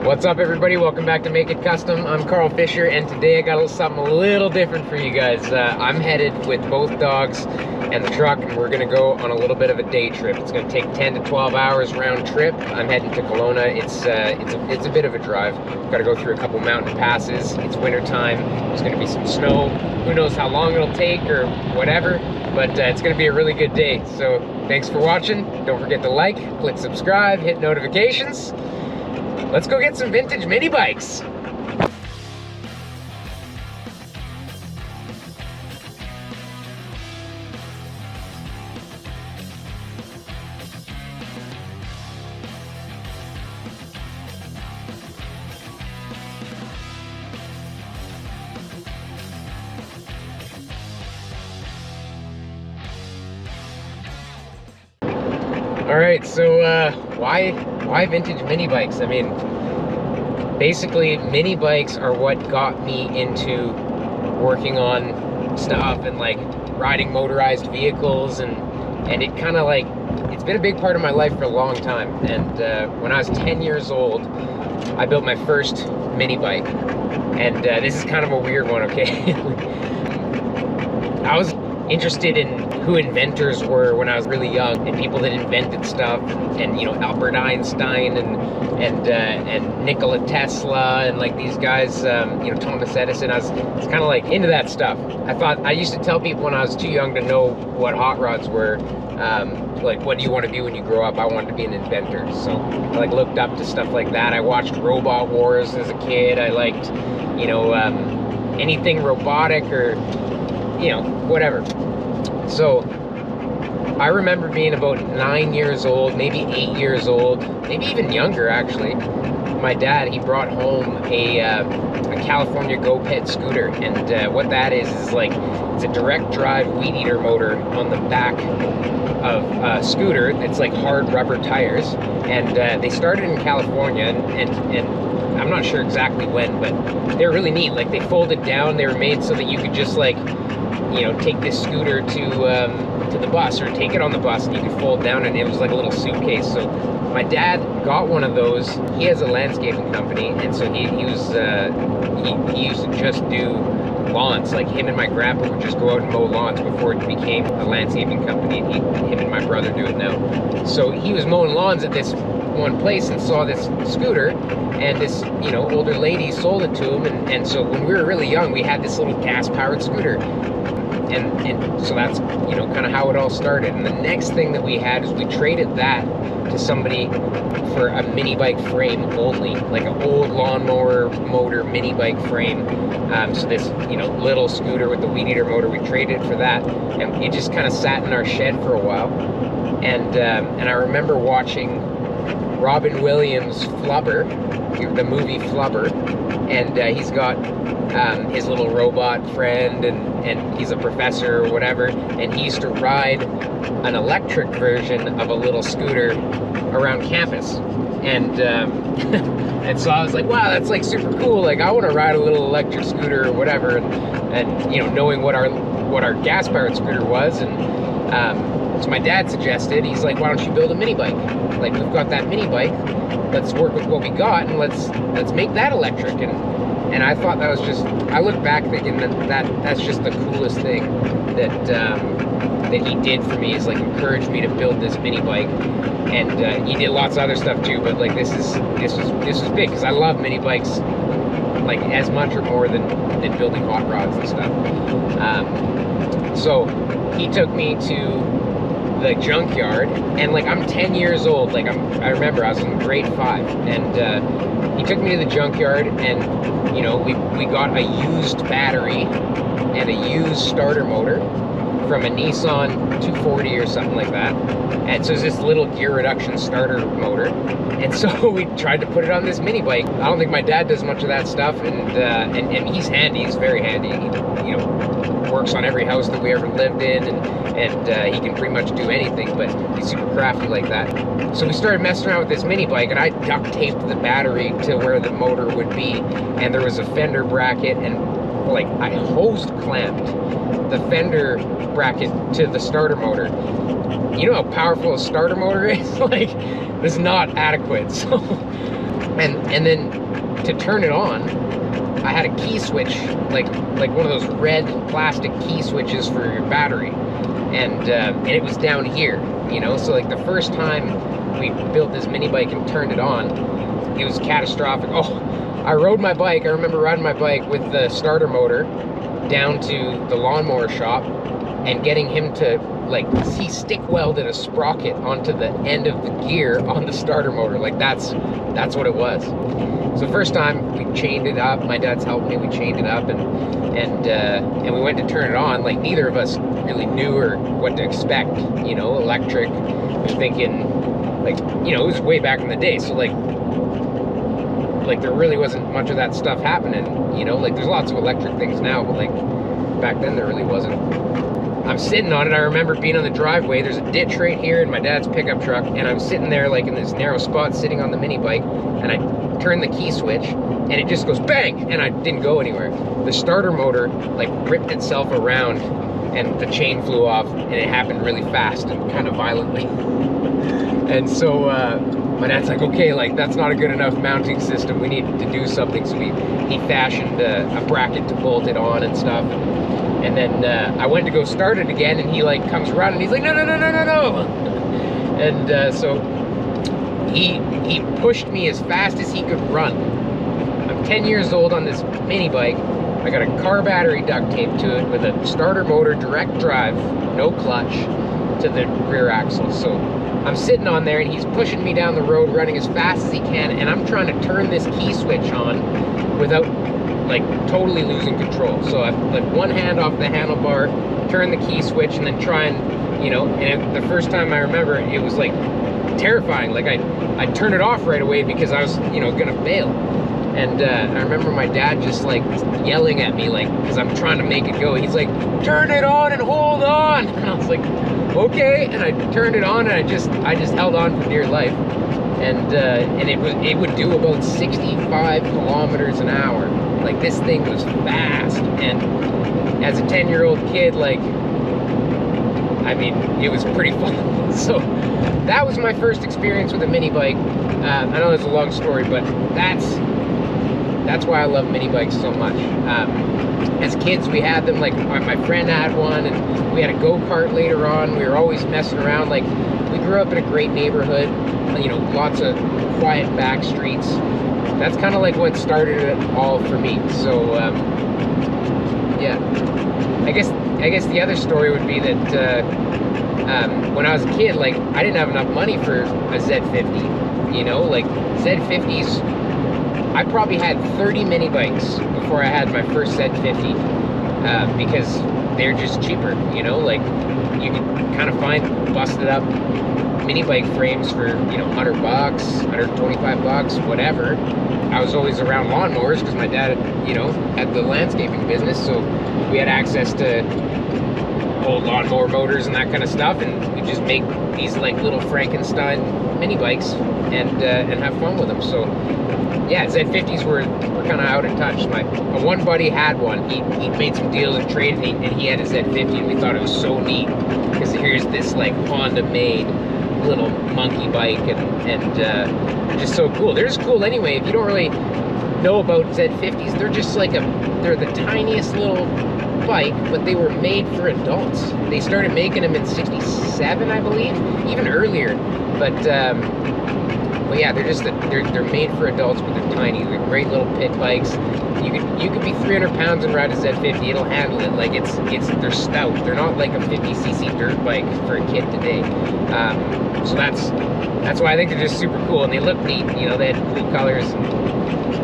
What's up, everybody? Welcome back to Make It Custom. I'm Carl Fisher, and today I got something a little different for you guys. I'm headed with both dogs and the truck, and we're gonna go on a little bit of a day trip. It's gonna take 10 to 12 hours round trip. I'm heading to Kelowna. It's a bit of a drive. Got to go through a couple mountain passes. It's winter time. There's gonna be some snow. Who knows how long it'll take or whatever, but it's gonna be a really good day. So thanks for watching. Don't forget to like, click subscribe, hit notifications. Let's go get some vintage mini bikes. All right, so why vintage mini bikes? I mean, basically mini bikes are what got me into working on stuff and like riding motorized vehicles, and it kind of like, it's been a big part of my life for a long time. And when I was 10 years old, I built my first mini bike, and this is kind of a weird one, okay? I was interested in who inventors were when I was really young, and people that invented stuff, and you know, Albert Einstein and Nikola Tesla, and like these guys, you know, Thomas Edison. I was kind of like into that stuff. I used to tell people when I was too young to know what hot rods were, like, what do you want to be when you grow up? I wanted to be an inventor. So I like looked up to stuff like that. I watched Robot Wars as a kid. I liked, you know, anything robotic or, you know, whatever. So I remember being about 9 years old, maybe 8 years old, maybe even younger actually. My dad, he brought home a California Go-Ped scooter, and what that is like, it's a direct drive weed eater motor on the back of a scooter. It's like hard rubber tires, and they started in California, and I'm not sure exactly when, but they're really neat. Like, they folded down. They were made so that you could just, like, you know, take this scooter to the bus, or take it on the bus, and you could fold down, and it was like a little suitcase. So my dad got one of those. He has a landscaping company, and so he used to just do lawns. Like, him and my grandpa would just go out and mow lawns before it became a landscaping company, and him and my brother do it now. So he was mowing lawns at this one place and saw this scooter, and this, you know, older lady sold it to him, and so when we were really young, we had this little gas-powered scooter, and so that's, you know, kind of how it all started. And the next thing that we had is we traded that to somebody for a mini bike frame only, like an old lawnmower motor mini bike frame. So this, you know, little scooter with the weed eater motor, we traded for that, and it just kind of sat in our shed for a while. And I remember watching Robin Williams' Flubber, the movie Flubber, and he's got his little robot friend, and he's a professor or whatever, and he used to ride an electric version of a little scooter around campus, and and so I was like, wow, that's like super cool. Like, I want to ride a little electric scooter or whatever, and you know, knowing what our gas-powered scooter was, and so my dad suggested, he's like, why don't you build a mini bike? Like, we've got that mini bike, let's work with what we got, and let's make that electric. And I thought that was just, I look back thinking that's just the coolest thing that he did for me, is like encourage me to build this mini bike. And he did lots of other stuff too, but like this was big, because I love mini bikes like as much or more than building hot rods and stuff. So he took me to the junkyard, and like, I'm 10 years old. Like, I remember I was in grade 5, and he took me to the junkyard, and you know, we got a used battery and a used starter motor from a Nissan 240 or something like that. And so it's this little gear reduction starter motor, and so we tried to put it on this mini bike. I don't think my dad does much of that stuff, and he's handy. He's very handy. He, you know, works on every house that we ever lived in, and he can pretty much do anything, but he's super crafty like that. So we started messing around with this mini bike, and I duct taped the battery to where the motor would be, and there was a fender bracket, and like, I hose clamped the fender bracket to the starter motor. You know how powerful a starter motor is? Like, it's not adequate. So And then to turn it on, I had a key switch, like one of those red plastic key switches for your battery, and it was down here, you know. So like the first time we built this mini bike and turned it on, it was catastrophic. Oh, I rode my bike. I remember riding my bike with the starter motor down to the lawnmower shop and getting him to, like, he stick welded a sprocket onto the end of the gear on the starter motor. Like that's what it was. So first time we chained it up. My dad's helped me. We chained it up and we went to turn it on. Like neither of us really knew or what to expect. You know, electric. We're thinking, like, you know, it was way back in the day. So like there really wasn't much of that stuff happening. You know, like there's lots of electric things now, but like back then there really wasn't. I'm sitting on it. I remember being on the driveway. There's a ditch right here in my dad's pickup truck, and I'm sitting there like in this narrow spot sitting on the mini bike, and I turn the key switch and it just goes bang, and I didn't go anywhere. The starter motor like ripped itself around and the chain flew off, and it happened really fast and kind of violently. And so my dad's like, okay, like that's not a good enough mounting system. We need to do something. So he fashioned a bracket to bolt it on and stuff. And then I went to go start it again, and he like comes around and he's like, no. And so he pushed me as fast as he could run. I'm 10 years old on this mini bike. I got a car battery duct taped to it with a starter motor, direct drive, no clutch to the rear axle. So I'm sitting on there and he's pushing me down the road running as fast as he can, and I'm trying to turn this key switch on without like totally losing control. So I put one hand off the handlebar, turn the key switch, and then try and, you know, and the first time I remember it was like terrifying. Like I turned it off right away because I was, you know, gonna fail. And I remember my dad just like yelling at me, like, because I'm trying to make it go. He's like, turn it on and hold on. And I was like, okay. And I turned it on, and I just held on for dear life. And it would do about 65 kilometers an hour. Like this thing was fast. And as a 10-year-old kid, like, I mean, it was pretty fun. So that was my first experience with a mini bike. I know it's a long story, but that's why I love mini bikes so much. As kids, we had them, like my friend had one, and we had a go-kart later on. We were always messing around. Like, we grew up in a great neighborhood, you know, lots of quiet back streets. That's kind of like what started it all for me. So yeah, I guess the other story would be that when I was a kid, like, I didn't have enough money for a Z50. You know, like Z50s, I probably had 30 mini bikes before I had my first Z50 because they're just cheaper. You know, like you can kind of find busted up mini bike frames for, you know, $100, $125, whatever. I was always around lawnmowers because my dad, you know, had the landscaping business, so we had access to old lawnmower motors and that kind of stuff, and we just make these like little Frankenstein mini bikes and have fun with them. So yeah, Z50s were kind of out of touch. One buddy had one. He made some deals and traded, and he had a Z50, and we thought it was so neat because here's this like Honda made little monkey bike, and just so cool. They're just cool anyway. If you don't really know about Z50s, they're just like they're the tiniest little bike, but they were made for adults. They started making them in '67, I believe, even earlier. But yeah, they're made for adults, but they're tiny. They're great little pit bikes. You could be 300 pounds and ride a Z50. It'll handle it. Like they're stout. They're not like a 50cc dirt bike for a kid today. So that's why I think they're just super cool, and they look neat. You know, they had cool colors.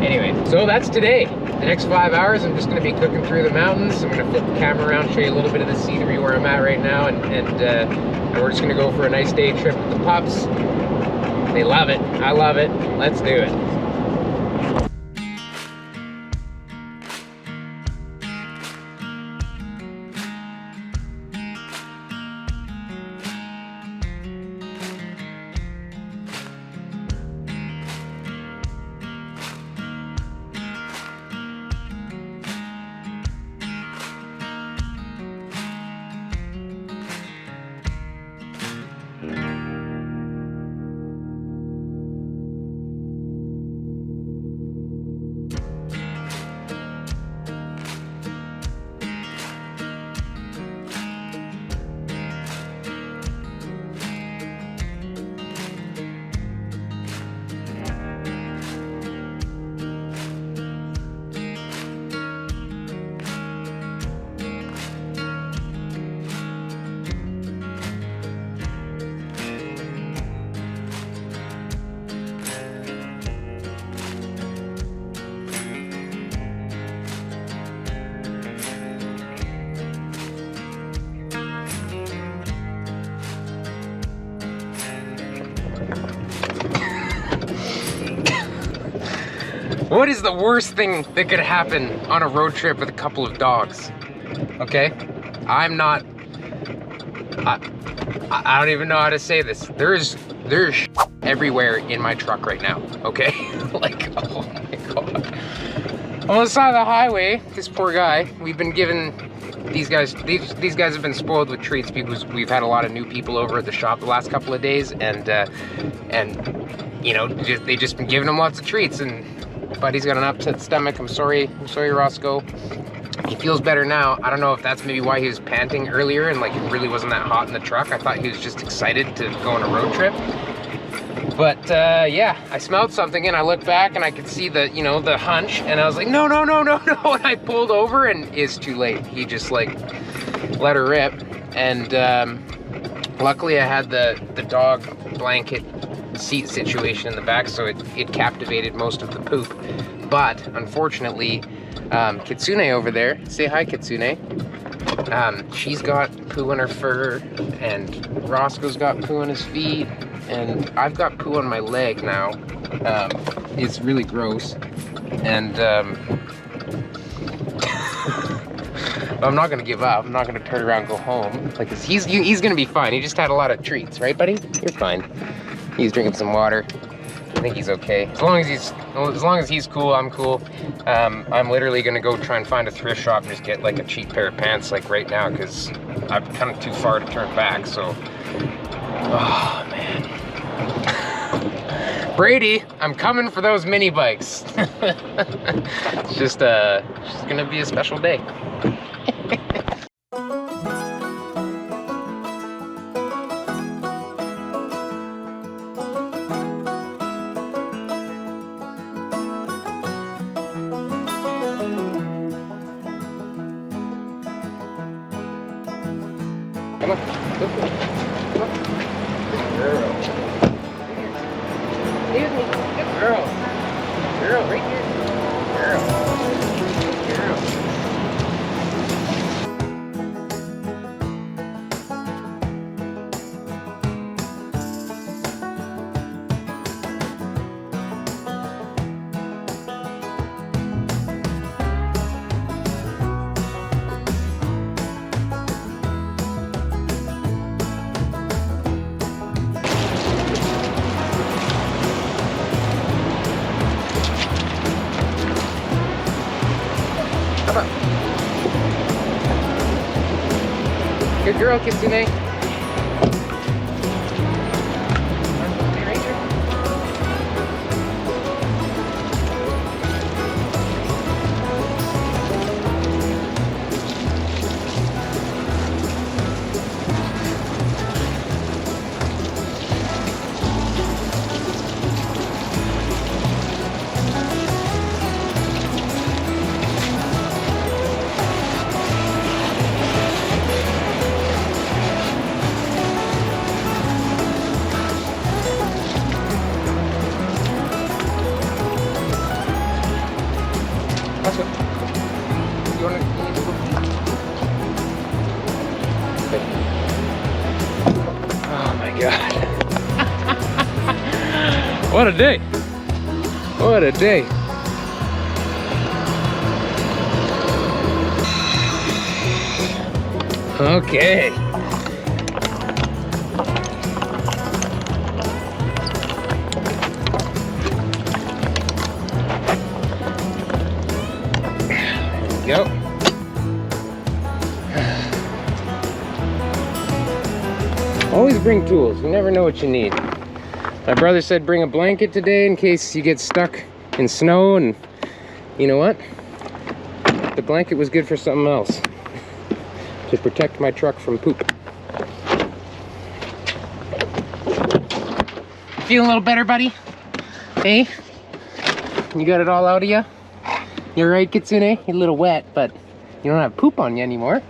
Anyway, so that's today. The next 5 hours, I'm just going to be cooking through the mountains. I'm going to flip the camera around, show you a little bit of the scenery where I'm at right now, and we're just going to go for a nice day trip with the pups. They love it. I love it. Let's do it. What is the worst thing that could happen on a road trip with a couple of dogs? Okay? I'm not... I don't even know how to say this. There's everywhere in my truck right now, okay? Like, oh my God. On the side of the highway, this poor guy, we've been given... These guys have been spoiled with treats because we've had a lot of new people over at the shop the last couple of days, and you know, they just been giving him lots of treats. And Buddy's got an upset stomach. I'm sorry, Roscoe. He feels better now. I don't know if that's maybe why he was panting earlier and like it really wasn't that hot in the truck. I thought he was just excited to go on a road trip. But yeah, I smelled something and I looked back and I could see the, you know, the hunch, and I was like, no, and I pulled over and it's too late. He just like let her rip. And luckily I had the dog blanket seat situation in the back, so it captivated most of the poop. But unfortunately, Kitsune over there, say hi Kitsune, she's got poo on her fur, and Roscoe's got poo on his feet, and I've got poo on my leg now. It's really gross, and I'm not gonna give up. I'm not gonna turn around and go home. Like, he's gonna be fine. He just had a lot of treats, right, buddy? You're fine. He's drinking some water. I think he's okay. As long as he's cool, I'm cool. I'm literally gonna go try and find a thrift shop and just get like a cheap pair of pants like right now, because I'm kind of too far to turn back. So, oh man. Brady, I'm coming for those mini bikes. It's just gonna be a special day. Come on, go for it. Come on. Good girl. Excuse me. Good girl. Girl, right here. Girl. Girl. Good girl, Kitsune. Oh my God. What a day. What a day. Okay. There we go. Always bring tools. You never know what you need. My brother said bring a blanket today in case you get stuck in snow, and you know what? The blanket was good for something else. To protect my truck from poop. Feeling a little better, buddy? Hey? You got it all out of you? You're right, Kitsune? You're a little wet, but you don't have poop on you anymore.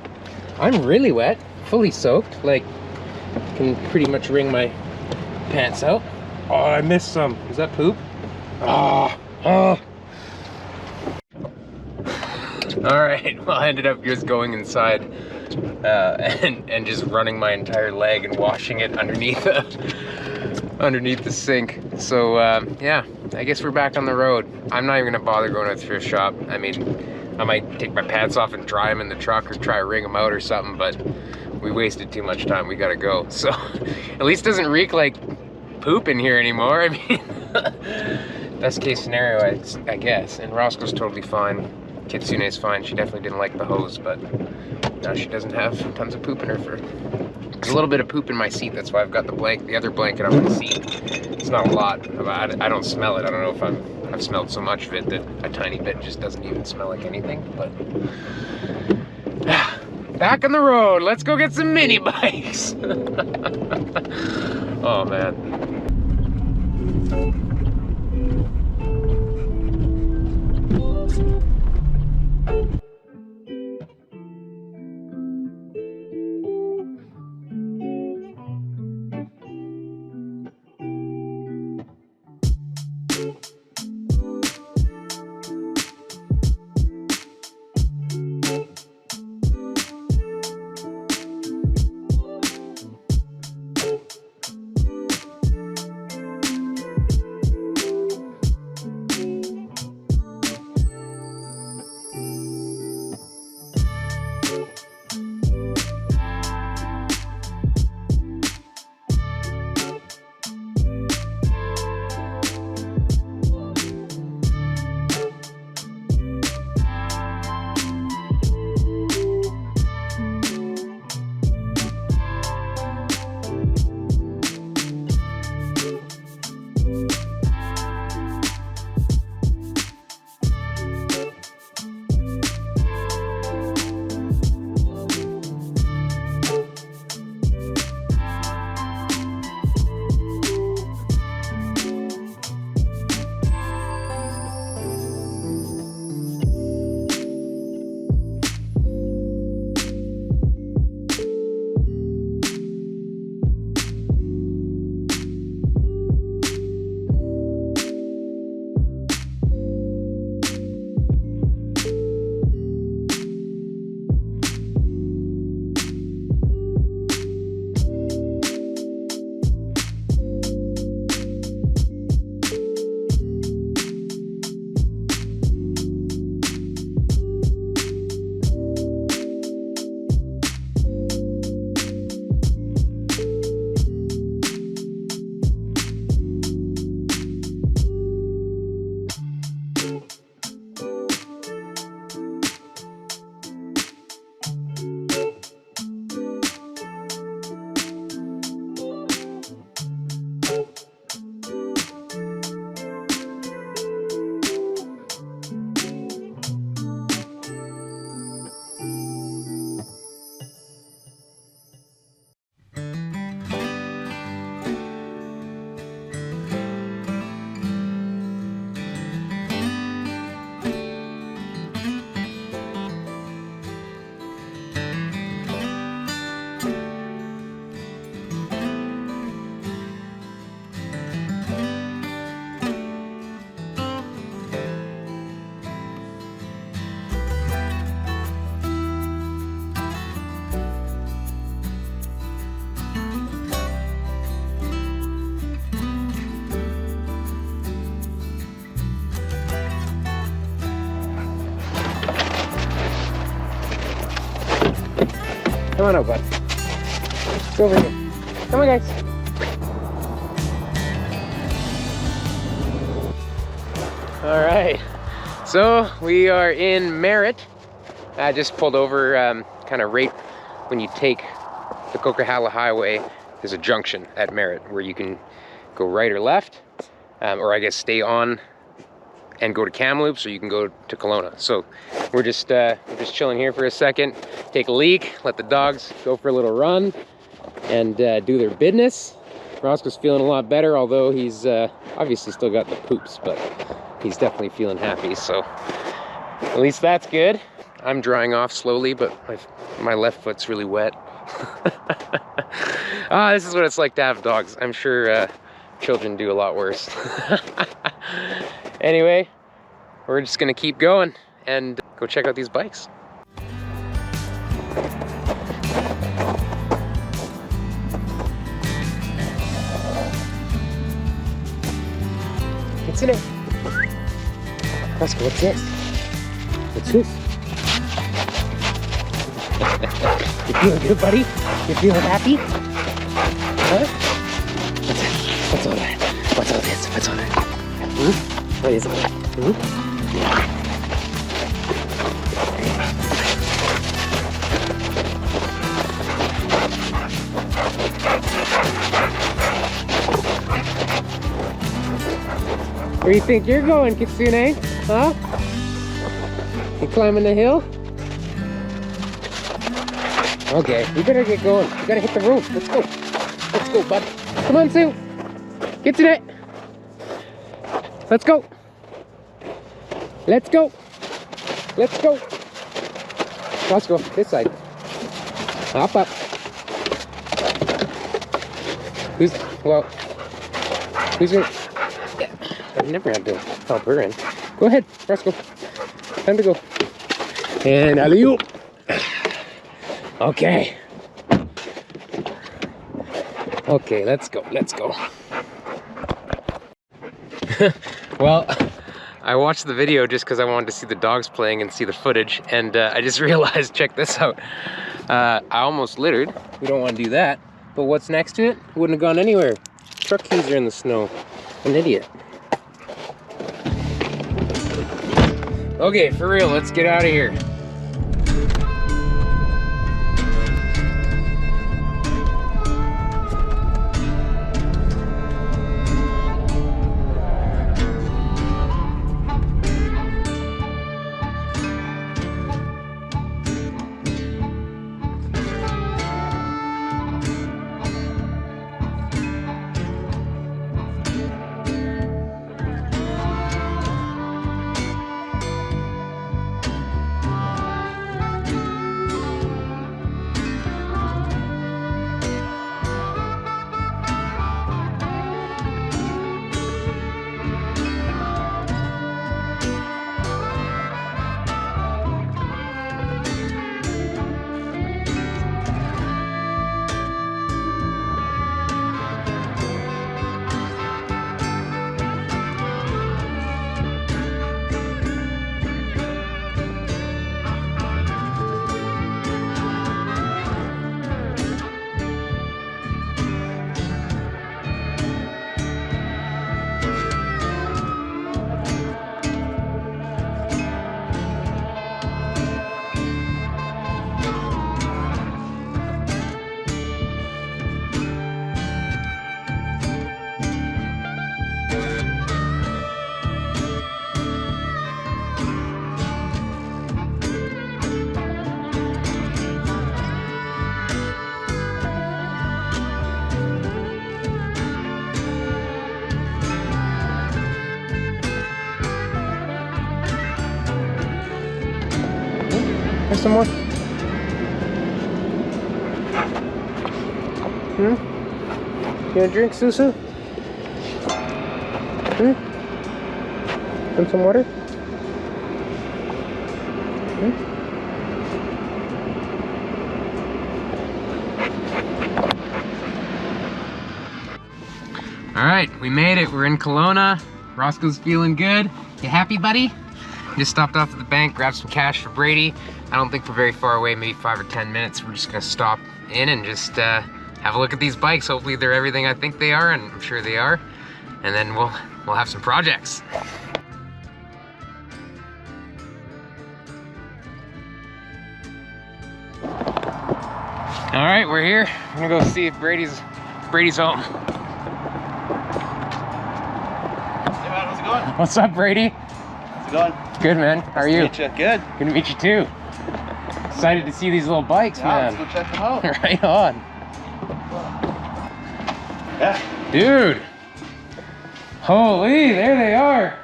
I'm really wet, fully soaked. Like, can pretty much wring my pants out. Oh, I missed some. Is that poop? Oh. All right, well, I ended up just going inside and just running my entire leg and washing it underneath the sink. So yeah, I guess we're back on the road. I'm not even gonna bother going to the thrift shop. I mean, I might take my pants off and dry them in the truck or try to wring them out or something, but we wasted too much time. We gotta go. So at least it doesn't reek like poop in here anymore. I mean, best case scenario, I guess. And Roscoe's totally fine. Kitsune's fine. She definitely didn't like the hose, but now she doesn't have tons of poop in her fur. There's a little bit of poop in my seat. That's why I've got the other blanket on my seat. It's not a lot. I don't smell it. I don't know if I've smelled so much of it that a tiny bit just doesn't even smell like anything. But back on the road. Let's go get some mini bikes. Oh man. Come on out, bud. Go over here. Come on, guys. All right. So we are in Merritt. I just pulled over kind of right when you take the Coquihalla Highway. There's a junction at Merritt where you can go right or left, or I guess stay on and go to Kamloops, or you can go to Kelowna. So we're just chilling here for a second, take a leak, let the dogs go for a little run, and do their business. Roscoe's feeling a lot better, although he's obviously still got the poops, but he's definitely feeling happy, so at least that's good. I'm drying off slowly, but my left foot's really wet. This is what it's like to have dogs. I'm sure children do a lot worse. Anyway, we're just gonna keep going and go check out these bikes. Kitsune. Roscoe, what's this? What's this? You feeling good, buddy? You feeling happy? Huh? What's all that? What's all this? What's all that? What is it? Where do you think you're going, Kitsune? Huh? You climbing the hill? Okay, we better get going. We gotta hit the road. Let's go. Let's go, bud. Come on, Sue. Kitsune. Let's go. Let's go. Let's go. Let's go. This side. Hop up. Who's in? Yeah, I've never had to help her in. Go ahead, Roscoe. Time to go. And alley-oop. Okay. Okay, let's go. Let's go. Well, I watched the video just because I wanted to see the dogs playing and see the footage, and I just realized, check this out. I almost littered. We don't want to do that. But what's next to it? Wouldn't have gone anywhere. Truck keys are in the snow. An idiot. Okay, for real, let's get out of here. There's some more. You want a drink, Susu? Want some water? Alright, we made it. We're in Kelowna. Roscoe's feeling good. You happy, buddy? Just stopped off at the bank, grabbed some cash for Brady. I don't think we're very far away, maybe 5 or 10 minutes. We're just gonna stop in and just have a look at these bikes. Hopefully they're everything I think they are, and I'm sure they are. And then we'll have some projects. All right, we're here. I'm gonna go see if Brady's home. Hey man, how's it going? What's up, Brady? How's it going? Good, man. How are you? Nice to meet you. Good. Good to meet you too. Excited to see these little bikes, man. Let's go check them out. Right on. Yeah. Dude. Holy, there they are.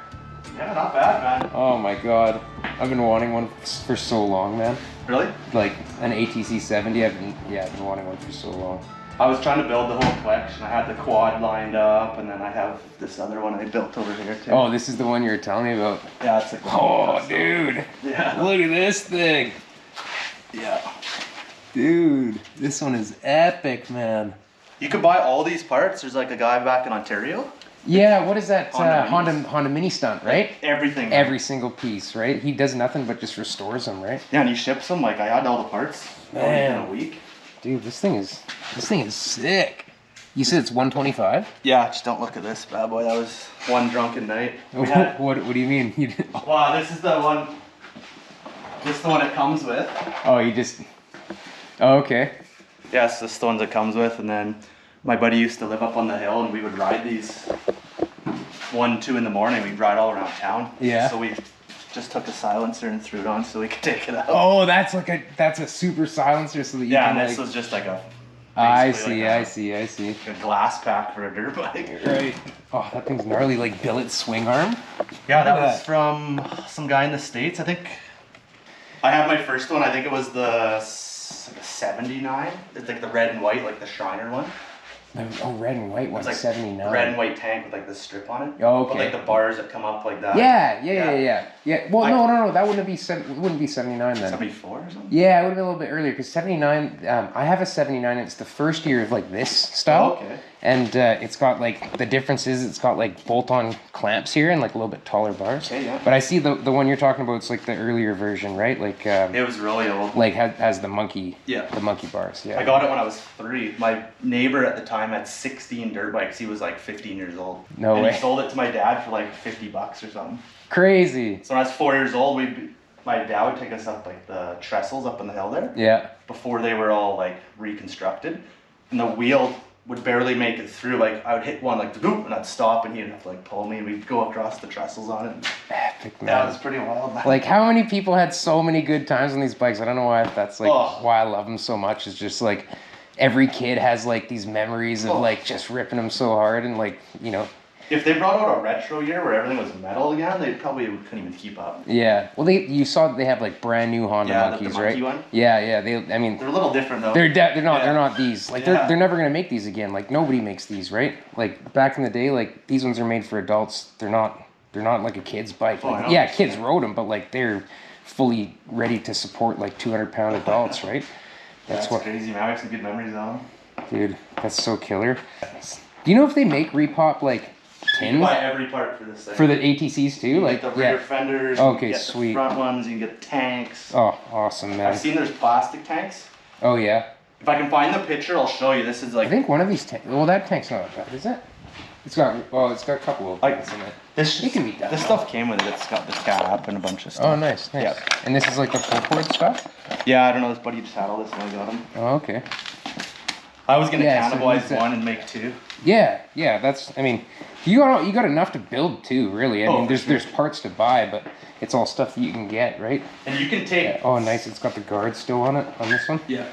Yeah, not bad, man. Oh my god. I've been wanting one for so long, man. Really? Like an ATC70. I've been wanting one for so long. I was trying to build the whole collection. I had the quad lined up, and then I have this other one I built over here too. Oh, this is the one you were telling me about. Yeah, it's like. Oh, dude. Yeah. Look at this thing. Yeah. Dude, this one is epic, man. You could buy all these parts. There's like a guy back in Ontario. Yeah, what is that? Honda Honda Mini Stunt, right? Like everything. Every single piece, right? He does nothing but just restores them, right? Yeah, and he ships them. Like I had all the parts in a week. Dude, this thing is sick. You said it's 125? Yeah, just don't look at this bad boy. That was one drunken night. What do you mean? Wow, this is the one. This is the one it comes with. Oh, you just. Oh, okay. Yes, this is the ones it comes with, and then my buddy used to live up on the hill, and we would ride these 1, 2 in the morning. We'd ride all around town. Yeah. So we just took a silencer and threw it on so we could take it out. Oh, that's a super silencer so that you can and this was just like a. I see. A glass pack for a dirt bike. Right. Oh, that thing's gnarly, like billet swing arm. Yeah, that was from some guy in the States. I think I had my first one. I think it was the 79. It's like the red and white, like the Shriner one. Oh, red and white one, like 79. Red and white tank with like the strip on it. Oh, okay. With like the bars that come up like that. Yeah. Well, no. That wouldn't be 79 then. 74 or something. Yeah, it would have been a little bit earlier because 79. I have a 79. It's the first year of like this style. Oh, okay. And it's got like the difference is it's got like bolt-on clamps here and like a little bit taller bars. Okay, yeah. But I see the one you're talking about. It's like the earlier version, right? Like it was really old. Like has the monkey. Yeah. The monkey bars. Yeah. I got it when I was 3. My neighbor at the time had 16 dirt bikes. He was like 15 years old. No way. He sold it to my dad for like $50 or something. Crazy. So when I was 4 years old, my dad would take us up like the trestles up on the hill there. Yeah. Before they were all like reconstructed, and the wheel would barely make it through. Like I would hit one like boop, and I'd stop, and he'd have to like pull me, and we'd go across the trestles on it. Epic, man. That was pretty wild. Like how many people had so many good times on these bikes? I don't know why that's like why I love them so much. It's just like every kid has like these memories of like just ripping them so hard and like If they brought out a retro year where everything was metal again, they probably couldn't even keep up. Yeah. Well, you saw they have like brand new Honda monkeys, the monkey right? One? Yeah. They're a little different though. They're not these. Like they're never gonna make these again. Like nobody makes these, right? Like back in the day, like these ones are made for adults. They're not like a kid's bike. Like, yeah, kids rode them, but like they're fully ready to support like 200-pound adults, right? That's crazy, man. I have some good memories on them. Dude, that's so killer. Do you know if they make repop like tins? You can buy every part for this thing. For the ATCs too? Like the rear fenders. Okay, you get sweet. The front ones, you can get the tanks. Oh, awesome, man. I've seen there's plastic tanks. Oh yeah. If I can find the picture, I'll show you. This is like. I think one of these tanks. Well, that tank's not bad, is it? It's got a couple of things in it. It can be done. This stuff came with it. It's got this cap and a bunch of stuff. Oh, nice. Yeah. And this is like the full-board stuff? Yeah, I don't know. This buddy just had all this when I got him. Oh, okay. I was gonna cannibalize one and make 2. Yeah. That's. I mean, you got enough to build 2, really. I mean, there's parts to buy, but it's all stuff that you can get, right? And you can take. Yeah. Oh, nice. It's got the guard still on it on this one. Yeah.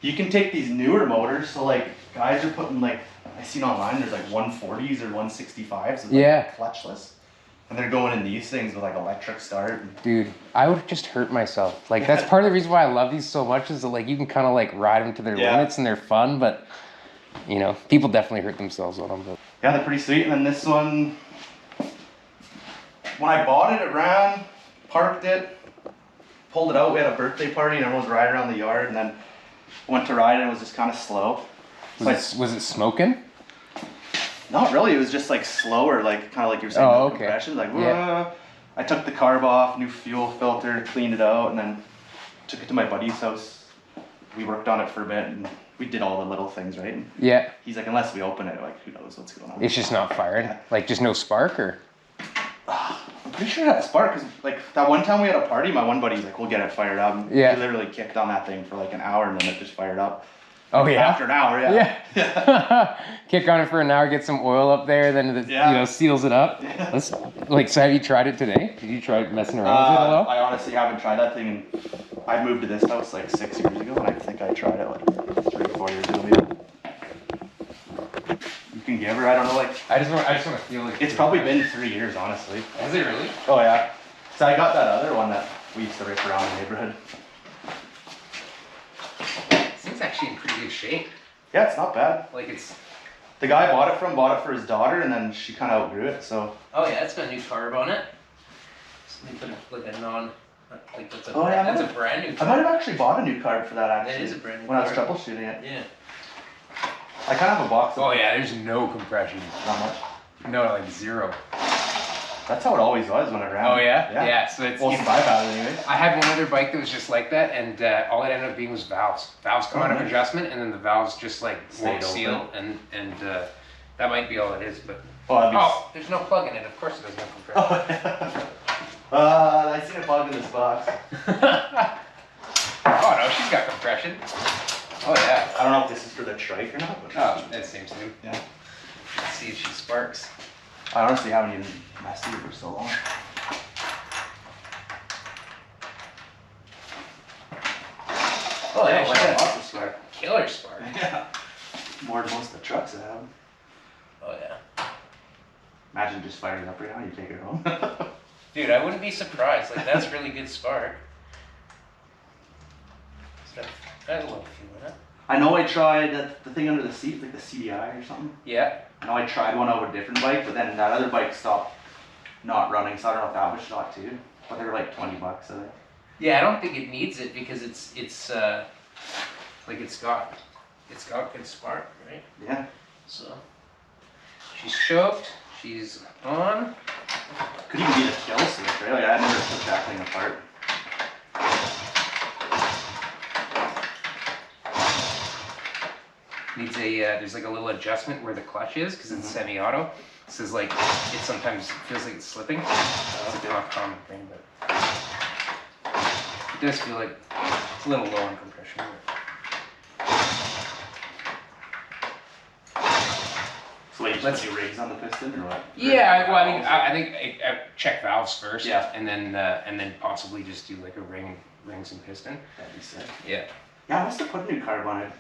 You can take these newer motors. So like guys are putting like I seen online. There's like 140s or 165s. Like clutchless. And they're going in these things with like electric start. Dude, I would just hurt myself. Like that's part of the reason why I love these so much is that like you can kind of like ride them to their limits and they're fun, but people definitely hurt themselves on them. But yeah, they're pretty sweet. And then this one, when I bought it ran, parked it, pulled it out. We had a birthday party and everyone was riding around the yard. And then went to ride it and it was just kind of slow. Was it smoking? Not really. It was just like slower, like kind of like you were saying, compression. Like, I took the carb off, new fuel filter, cleaned it out, and then took it to my buddy's house. We worked on it for a bit, and we did all the little things, right? And he's like, unless we open it, like, who knows what's going on? It's just not fired. Yeah. Like, just no spark, or? I'm pretty sure it had a spark, because like that one time we had a party, my one buddy's like, we'll get it fired up. Yeah. He literally kicked on that thing for like an hour, and then it just fired up. Oh yeah. After an hour, yeah. Kick on it for an hour, get some oil up there, then it seals it up. Yeah. So have you tried it today? Did you try messing around with it at all? I honestly haven't tried that thing. I moved to this house like 6 years ago, and I think I tried it like 3 or 4 years ago maybe. You can give her, I don't know, like. I just want to feel like. It's probably been 3 years, honestly. Has it really? Oh yeah. So I got that other one that we used to rip around the neighborhood. It's actually in pretty good shape. Yeah, it's not bad. Like it's. The guy I bought it for his daughter, and then she kind of outgrew it, so. Oh yeah, it's got a new carb on it. So they put like a non. Like that's a brand new carb. I might have actually bought a new carb for that actually. It is a brand new when I was troubleshooting it. Yeah. I kind of have a box. Oh yeah, there's no compression. Not much. No, like 0. That's how it always was when I ran. Oh yeah? Yeah, so it's... Well, since I've had it anyways. I had one other bike that was just like that, and all it ended up being was valves. Valves come out of adjustment, and then the valves just like won't seal, and that might be all it is, but... Oh, there's no plug in it. Of course it doesn't have compression. I seen a bug in this box. Oh no, she's got compression. Oh yeah. I don't know if this is for the trike or not. But that seems to. Yeah. Let's see if she sparks. I honestly haven't even messed with it for so long. Oh yeah, she got lots of spark. Killer spark. Yeah. More than most of the trucks I have. Oh yeah. Imagine just firing it up right now, you take it home. Dude, I wouldn't be surprised. Like, that's really good spark. That's a little few in it. I know I tried the thing under the seat, like the CDI or something. Yeah. I know I tried one out with a different bike, but then that other bike stopped not running, so I don't know if that was shot too. But they were like 20 bucks, I think. Yeah, I don't think it needs it because it's like it's got good spark, right? Yeah. So she's choked. She's on. Could even be the kill switch, right? Like I never took that thing apart. Needs a there's like a little adjustment where the clutch is because it's semi-auto. This is like it sometimes feels like it's slipping. It's not a common thing, but it does feel like it's a little low on compression. So wait, you just put rigs on the piston or what? Yeah, well, I mean, I think I check valves first, yeah, and then possibly just do like a rings and piston. That'd be sick. Yeah. Yeah, I must have put a new carb on it.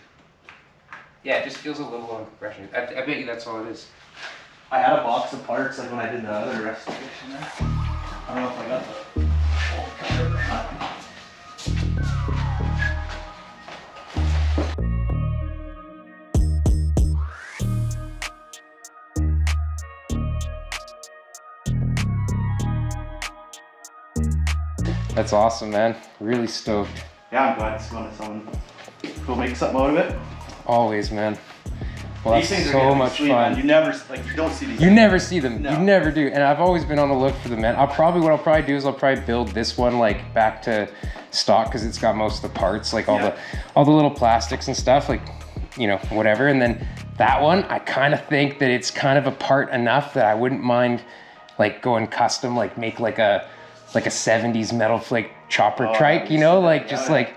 Yeah, it just feels a little low on compression. I bet you that's all it is. I had a box of parts like when I did the other restoration there. I don't know if I got the whole carb or not. That's awesome, man. Really stoked. Yeah, I'm glad someone will make something out of it. Always, man. Well, these that's things so are much sweet, fun. Man. You never, like, you don't see these. You never see them. No. You never do. And I've always been on the look for them, man. What I'll probably do is I'll probably build this one like back to stock because it's got most of the parts, like all the little plastics and stuff, like, you know, whatever. And then that one, I kind of think that it's kind of a part enough that I wouldn't mind like going custom, like make like a 70s metal flake chopper trike, you know, like just like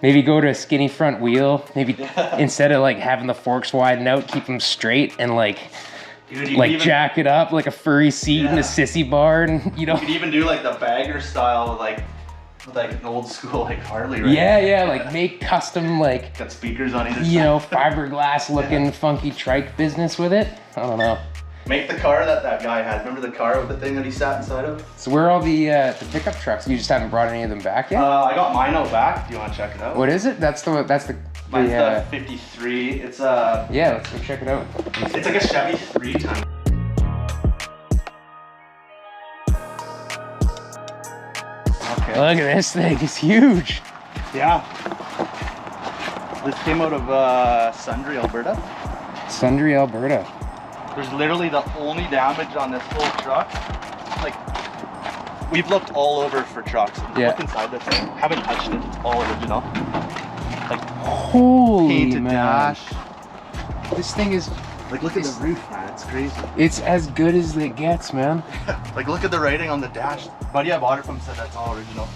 maybe go to a skinny front wheel, maybe instead of like having the forks widen out, keep them straight and like, dude, like even jack it up like a furry seat and a sissy bar, and you know. You could even do like the bagger style, like an old school like Harley, right? Yeah, like make custom like got speakers on either side. You know, fiberglass looking funky trike business with it. I don't know. Make the car that guy had. Remember the car with the thing that he sat inside of? So where are all the pickup trucks? You just haven't brought any of them back yet? I got mine out back. Do you want to check it out? What is it? That's the Mine's the 53. It's a... Yeah, let's go check it out. It's like a Chevy 3-ton. Okay. Look at this thing. It's huge. Yeah. This came out of Sundre, Alberta. Sundre, Alberta. There's literally the only damage on this whole truck. Like, we've looked all over for trucks. Look inside this thing. Haven't touched it. It's all original. Like, holy painted man. dash. This thing is... Like, look at the roof, man. It's crazy. It's as good as it gets, man. Like, look at the writing on the dash. Buddy I bought it from said that's all original.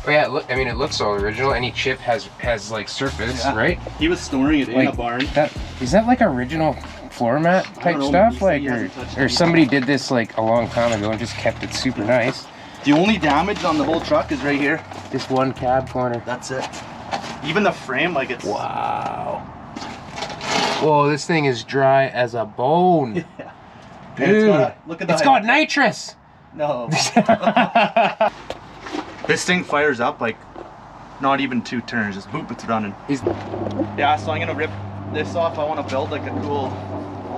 Oh yeah, look, I mean, it looks all original. Any chip has like surface, right? He was storing it in a barn. Is that like original floor mat type stuff? Like, or somebody did this like a long time ago and just kept it super nice. The only damage on the whole truck is right here. This one cab corner. That's it. Even the frame, like it's... Wow. Whoa, this thing is dry as a bone. Yeah. Dude, it's got nitrous. No. This thing fires up like not even 2 turns, just boop, it's running. Yeah, so I'm gonna rip this off. I want to build like a cool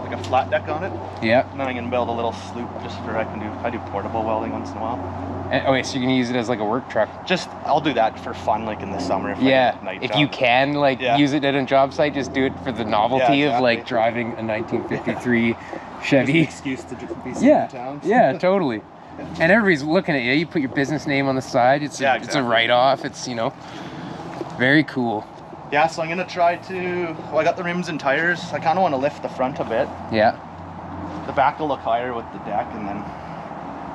like a flat deck on it. Yeah. And then I'm gonna build a little sloop just for I do portable welding once in a while. And, okay, so you're gonna use it as like a work truck. I'll do that for fun, like in the summer. If You can like use it at a job site, just do it for the novelty of like driving a 1953 Chevy. Excuse to be seen in town. Yeah, totally. And everybody's looking at you. You put your business name on the side. It's a write-off. It's, you know, very cool. Yeah, so I'm gonna try to. Well, I got the rims and tires. I kind of want to lift the front a bit. Yeah. The back will look higher with the deck, and then.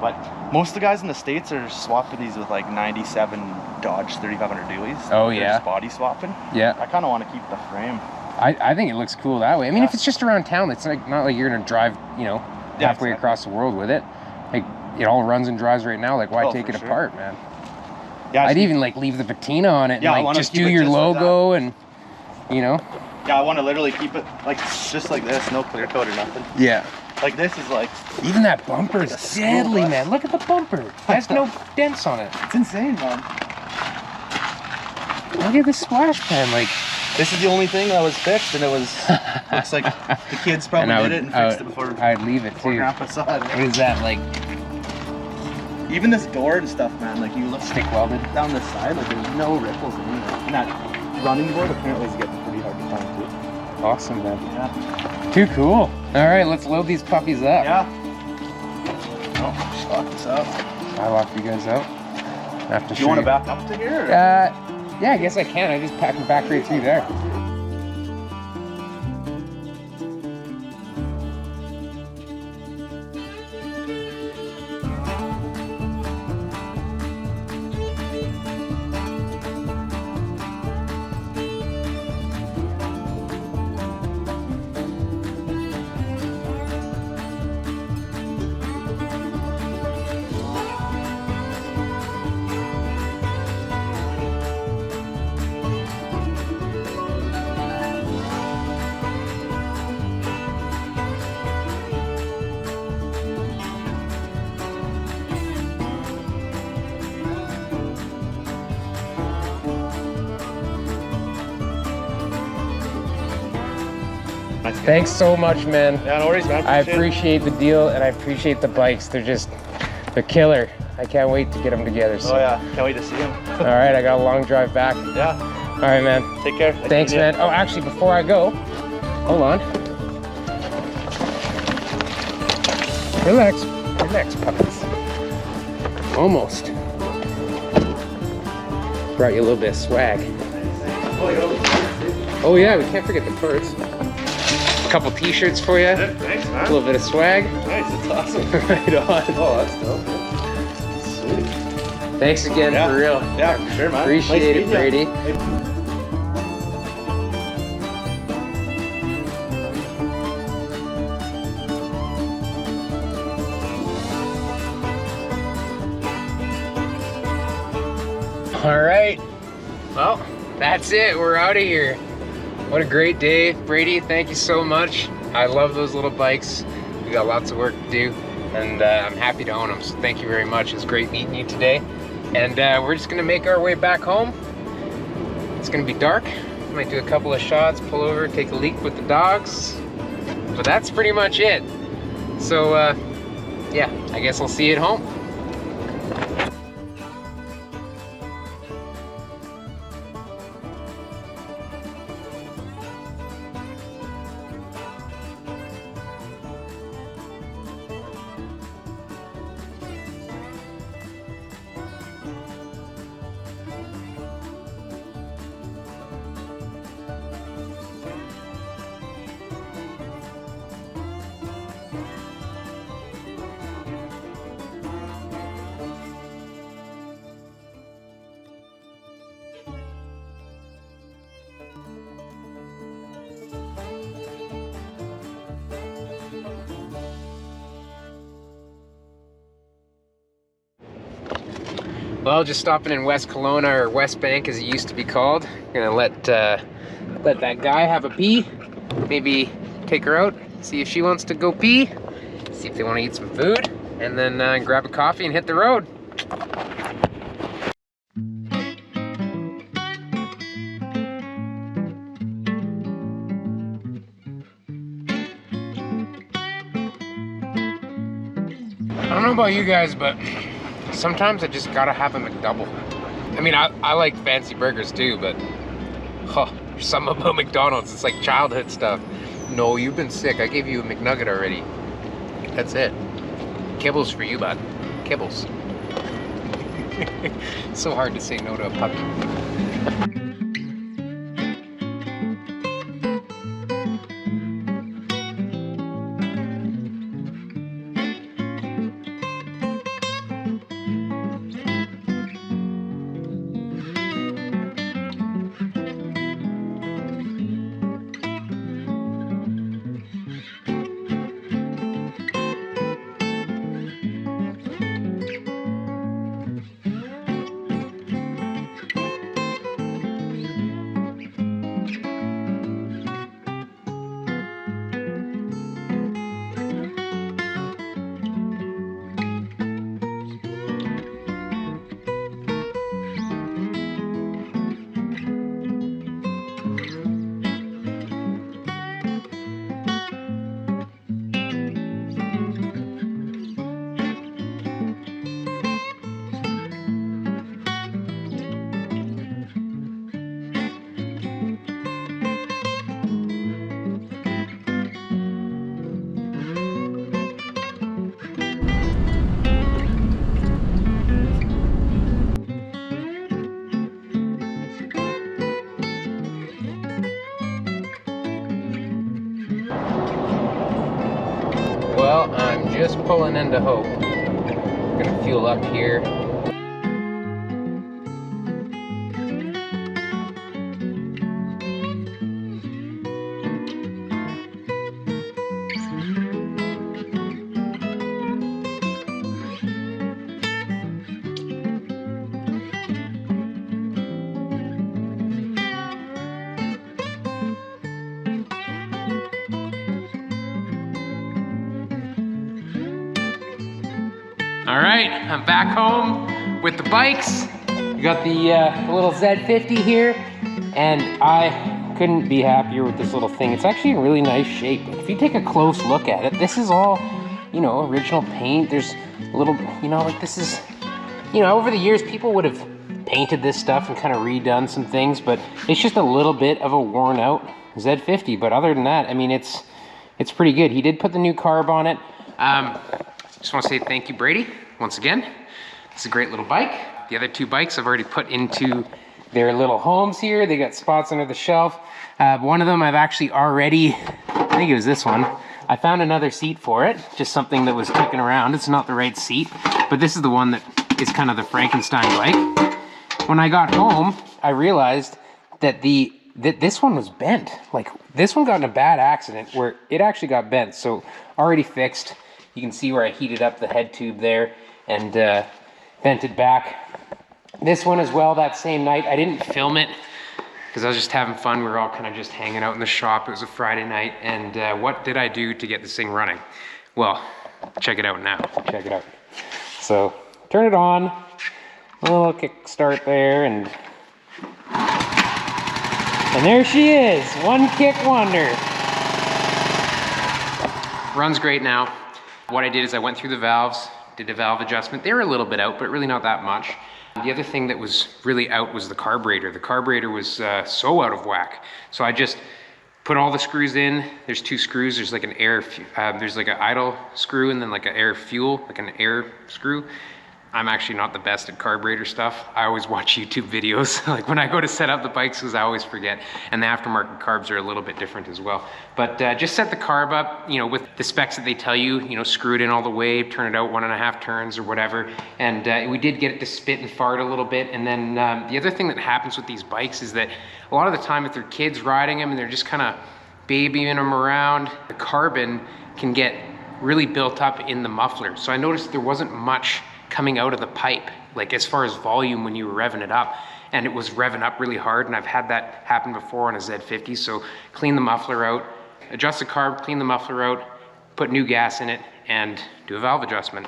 But most of the guys in the States are swapping these with like 97 Dodge 3500 dualies. Oh, They're just body swapping. Yeah. I kind of want to keep the frame. I think it looks cool that way. I mean, if it's just around town, it's like not like you're gonna drive, you know, halfway across the world with it. Like it all runs and drives right now. Like why take it apart, man? Yeah, I'd even like leave the patina on it and like just do your logo and, you know. Yeah, I want to literally keep it like just like this, no clear coat or nothing. Yeah. Like this is like. Even that bumper is deadly, man. Look at the bumper. It has no dents on it. It's insane, man. Look at the splash pan, like. This is the only thing that was fixed, and it was. Looks like the kids probably did it and fixed it before. I'd leave it too. Grandpa saw it. What is that like? Even this door and stuff, man. Like you look stick welded down the side, like there's no ripples in there. And that running board apparently is getting pretty hard to find too. Awesome, man. Yeah. Too cool. All right, let's load these puppies up. Yeah. Oh, just lock this up. I locked you guys out. Do you want to back up to here? Or? Yeah, I guess I can. I just pack them back right through there. Thanks so much, man. Yeah, no worries, man. I appreciate the deal, and I appreciate the bikes. They're killer. I can't wait to get them together. So. Oh yeah, can't wait to see them. All right, I got a long drive back. Yeah. All right, man. Take care. Thanks, man. Oh, actually, before I go, hold on. Relax, puppies. Almost. Brought you a little bit of swag. Oh yeah, we can't forget the parts. A couple t-shirts for you. Yeah, thanks, man. A little bit of swag. Nice, that's awesome. Right on. Oh, that's dope. Sweet. Thanks again, for real. Yeah, for sure, man. Appreciate it, Brady. All right. Well, that's it. We're out of here. What a great day. Brady, thank you so much. I love those little bikes. We got lots of work to do, and I'm happy to own them, so thank you very much. It was great meeting you today. And we're just gonna make our way back home. It's gonna be dark. Might do a couple of shots, pull over, take a leak with the dogs. But that's pretty much it. So, yeah, I guess I'll see you at home. Well, just stopping in West Kelowna, or West Bank as it used to be called. Gonna let that guy have a pee. Maybe take her out, see if she wants to go pee, see if they want to eat some food, and then grab a coffee and hit the road. don't know about you guys, but sometimes I just gotta have a McDouble. I mean, I like fancy burgers too, but there's something about McDonald's. It's like childhood stuff. No, you've been sick. I gave you a McNugget already. That's it. Kibbles for you, bud. Kibbles. So hard to say no to a puppy. Well, I'm just pulling into Hope. Gonna fuel up here. All right, I'm back home with the bikes. We got the little Z50 here, and I couldn't be happier with this little thing. It's actually in really nice shape. If you take a close look at it, this is all, you know, original paint. There's a little, you know, like this is, you know, over the years, people would have painted this stuff and kind of redone some things, but it's just a little bit of a worn out Z50. But other than that, I mean, it's pretty good. He did put the new carb on it. Just want to say thank you, Brady, once again. It's a great little bike. The other two bikes I've already put into their little homes here. They got spots under the shelf. One of them I've actually already, I think it was this one. I found another seat for it, just something that was kicking around. It's not the right seat, but this is the one that is kind of the Frankenstein bike. When I got home, I realized that this one was bent. Like, this one got in a bad accident where it actually got bent, so already fixed. You can see where I heated up the head tube there and bent it back. This one as well, that same night. I didn't film it because I was just having fun. We were all kind of just hanging out in the shop. It was a Friday night. And what did I do to get this thing running? Well, check it out now. Check it out. So turn it on, a little kick start there, and there she is, one kick wonder. Runs great now. What I did is I went through the valves, did a valve adjustment. They were a little bit out, but really not that much. The other thing that was really out was the carburetor. The carburetor was so out of whack. So I just put all the screws in. There's two screws. There's like an air, there's like an idle screw and then like an air fuel, like an air screw. I'm actually not the best at carburetor stuff. I always watch YouTube videos, like when I go to set up the bikes, because I always forget. And the aftermarket carbs are a little bit different as well. But just set the carb up, you know, with the specs that they tell you, you know, screw it in all the way, turn it out 1.5 turns or whatever. And we did get it to spit and fart a little bit. And then the other thing that happens with these bikes is that a lot of the time if they're kids riding them and they're just kind of babying them around, the carbon can get really built up in the muffler. So I noticed there wasn't much coming out of the pipe, like as far as volume when you were revving it up, and it was revving up really hard, and I've had that happen before on a Z50. So clean the muffler out, adjust the carb, clean the muffler out, put new gas in it, and do a valve adjustment.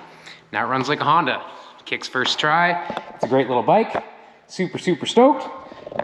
Now it runs like a Honda. Kicks first try. It's a great little bike. Super, super stoked.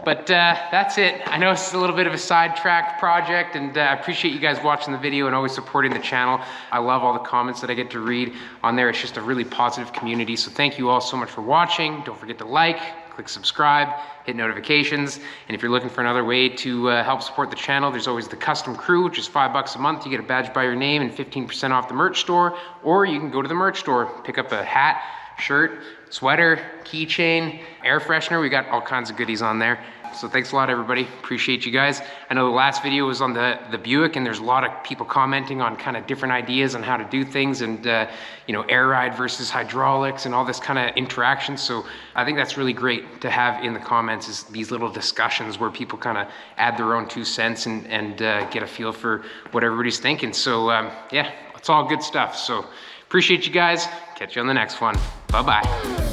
But that's it. I know it's a little bit of a sidetracked project, and I appreciate you guys watching the video and always supporting the channel. I love all the comments that I get to read on there. It's just a really positive community. So thank you all so much for watching. Don't forget to like, click subscribe, hit notifications. And if you're looking for another way to help support the channel, there's always the Custom Crew, which is $5 a month. You get a badge by your name and 15% off the merch store. Or you can go to the merch store, pick up a hat, shirt, sweater, keychain, air freshener. We got all kinds of goodies on there. So thanks a lot, everybody. Appreciate you guys. I know the last video was on the Buick, and there's a lot of people commenting on kind of different ideas on how to do things, and you know, air ride versus hydraulics and all this kind of interaction. So I think that's really great to have in the comments, is these little discussions where people kind of add their own 2 cents and get a feel for what everybody's thinking. So yeah, it's all good stuff. So appreciate you guys. Catch you on the next one. Bye-bye.